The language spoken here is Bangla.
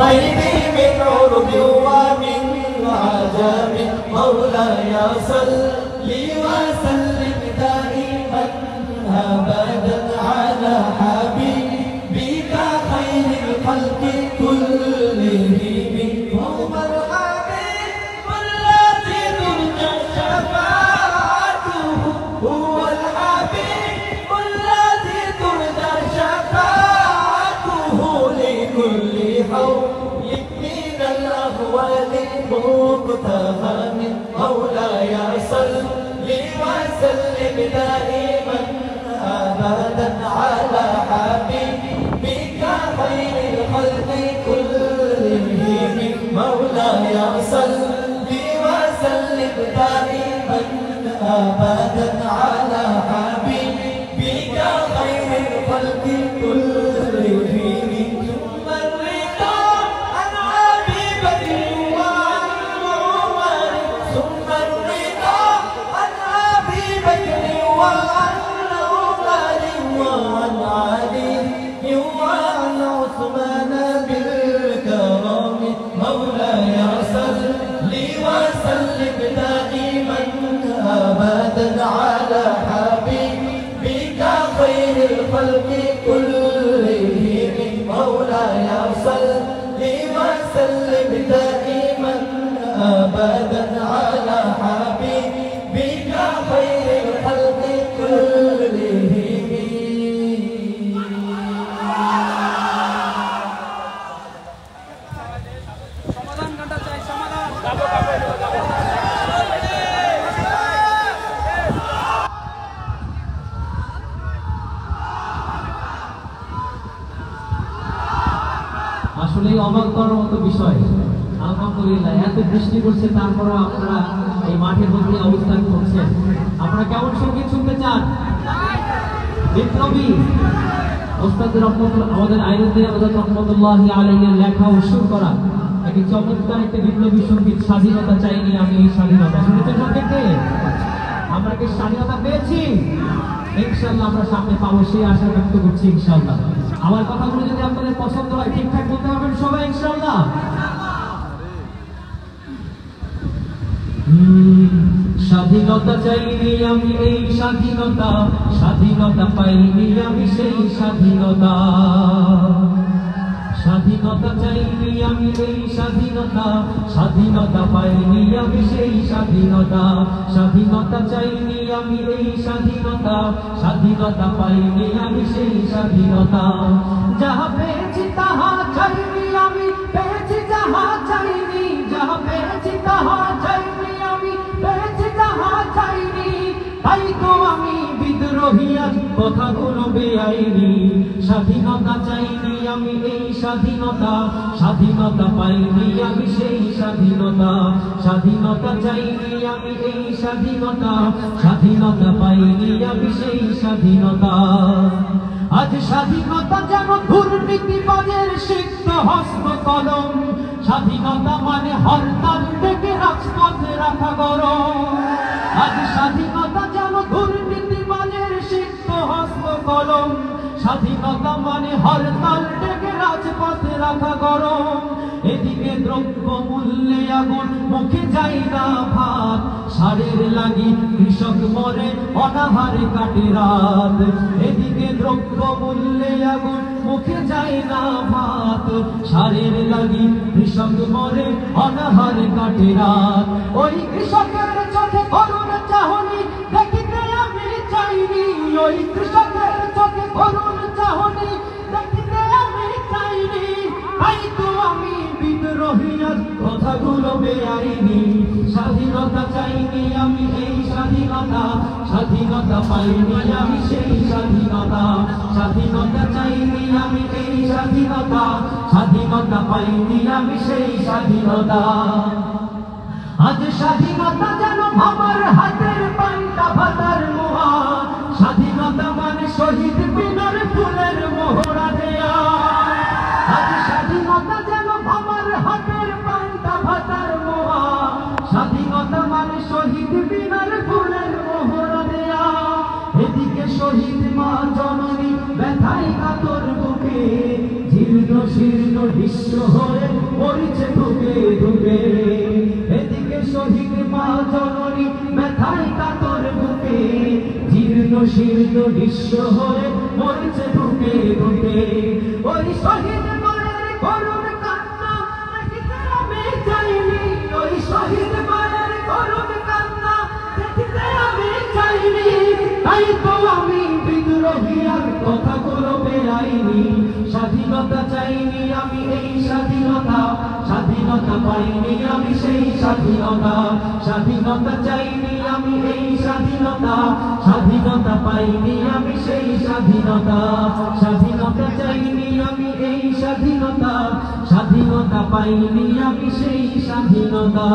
غيري من عرب ومن عجم مولاي صل وسلم دائما أبدا على حبيبك خير الخلق كلهم هو الحبيب الذي ترجى شفاعته هو الحبيب الذي ترجى شفاعته لكل حول من الأهوال مقتهى مولاي صل وسلم دائما أبدا على حبيبك خير الخلق كلهم مولاي صل وسلم دائما أبدا على حبيبك خير الخلق كلهم ثم الرضا عن أبي بكر وعن عمر ثم الرضا عن أبي بكر وعن عمر وعن علي وعن عثمان بالكرم مولاي صل وسلم دائما أبدا على حبيبك خير الخلق كلهم مولاي صل وسلم دائما أبدا على حبيبك خير الخلق كلهم আসলে অবাক করার মতো বিষয়। আলহামদুলিল্লাহ, এত বৃষ্টি করছে তারপরেও আপনারা এই মাঠের মধ্যে অবস্থান করছেন। আপনারা কেমন সঙ্গীত শুনতে চান? বিপ্লবী ওস্তাদ রহমতুল্লাহ, আমাদের আইনুদ্দিন আহমদ রহমতুল্লাহি আলাইহির লেখা ও সুর করা একটি চমৎকার একটা বিপ্লবী সঙ্গীত, স্বাধীনতা চাইনি আমি এই স্বাধীনতা। শুনেছেন সঙ্গীতকে? আমরা কি স্বাধীনতা পেয়েছি? ইনশাআল্লাহ আমরা সামনে পাবো, সেই আশা ব্যক্ত করছি ইনশাআল্লাহ। আমার কথাগুলো যদি আপনাদের পছন্দ হয় ঠিকঠাক বলতে পারবেন সবাই ইনশাআল্লাহ। স্বাধীনতা চাইনি আমি এই স্বাধীনতা, স্বাধীনতা পাইনি আমি সেই স্বাধীনতা। স্বাধীনতা চাইনি আমি এই স্বাধীনতা, স্বাধীনতা পাইনি আমি সেই স্বাধীনতা। স্বাধীনতা চাইনি আমি এই স্বাধীনতা, স্বাধীনতা পাইনি আমি সেই স্বাধীনতা। যাহা পেয়েছি তাহা চাইনি আমি, পেয়েছি যাহা চাইনি। যাহা পেয়েছি তাহা চাইনি আমি, পেয়েছি যাহা চাইনি। তাই তো আমি বিদ্রোহী আজ কথাগুলো বেআইনি। স্বাধীনতা চাইনি আমি এই স্বাধীনতা, স্বাধীনতা পাইনি আমি সেই স্বাধীনতা। স্বাধীনতা চাইনি আমি এই স্বাধীনতা, স্বাধীনতা পাইনি আমি সেই স্বাধীনতা। আজ স্বাধীনতা যেন দুর্নীতিবাজের সিক্ত হস্ত কলম। স্বাধীনতা মানে হরতাল থেকে রাজপথে রাখা গরম। আজ স্বাধীনতা যেন দুর্নীতিবাজের সিক্ত হস্ত কলম। স্বাধীনতা মানে হরতাল থেকে রাজপথে রাখা গরম। এদিকে দ্রব্য মূল্যে আগুন, মুখে যাই না ভাত। সারের লাগি কৃষক মরে, অনাহারে কাটে রাত। এদিকে দ্রব্য মূল্যে আগুন, মুখে যাই না ভাত। সারের লাগি কৃষক মরে, অনাহারে কাটে রাত। ওই কৃষকের চোখে করুণ চাহনি দেখিতে আমি চাইনি। ওই কৃষকের চোখে করুণ চাহনি দেখিতে আমি চাইনি। তাই তো আমি বিদ্রোহী আজ কথাগুলো বেআইনি। স্বাধীনতা চাইনি আমি এই স্বাধীনতা, স্বাধীনতা পাইনি আমি সেই স্বাধীনতা। স্বাধীনতা চাইনি আমি এই স্বাধীনতা, স্বাধীনতা পাইনি আমি সেই স্বাধীনতা। আজ স্বাধীনতা যেন আমার হাতের পান্তা ভাতার মোয়া। স্বাধীনতা মানে শহীদ বিনার ফুলের মোহরা দেয়া। আজ স্বাধীনতা যেন আমার হাতের পান্তা ভাতার মোয়া। স্বাধীনতা মানে শহীদ বিনার ফুলের মোহরা দেয়া। এদিকে শহীদ মা জননী ব্যথায় কাতর বুকে জীর্ণ শীর্ণ নিঃস্ব হয়ে মরিছে ধুকে ধুকে এদিকে শহীদ মা জননী ব্যথায় কাতর বুকে জীর্ণ শীর্ণ নিঃস্ব হয়ে মরিছে ধুকে ধুকে ওই শহীদ মায়ের করুণ কান্না দেখিতে আমি চাইনি ওই শহীদ মায়ের করুণ কান্না দেখিতে আমি চাইনি তাই তো আমি বিদ্রোহী আর কথাগুলো বেরাইনি স্বাধীনতা চাইনি আমি এই স্বাধীনতা স্বাধীনতা পাইনি আমি সেই স্বাধীনতা স্বাধীনতা চাইনি আমি এই স্বাধীনতা স্বাধীনতা পাইনি আমি সেই স্বাধীনতা স্বাধীনতা চাইনি আমি এই স্বাধীনতা স্বাধীনতা পাইনি আমি সেই স্বাধীনতা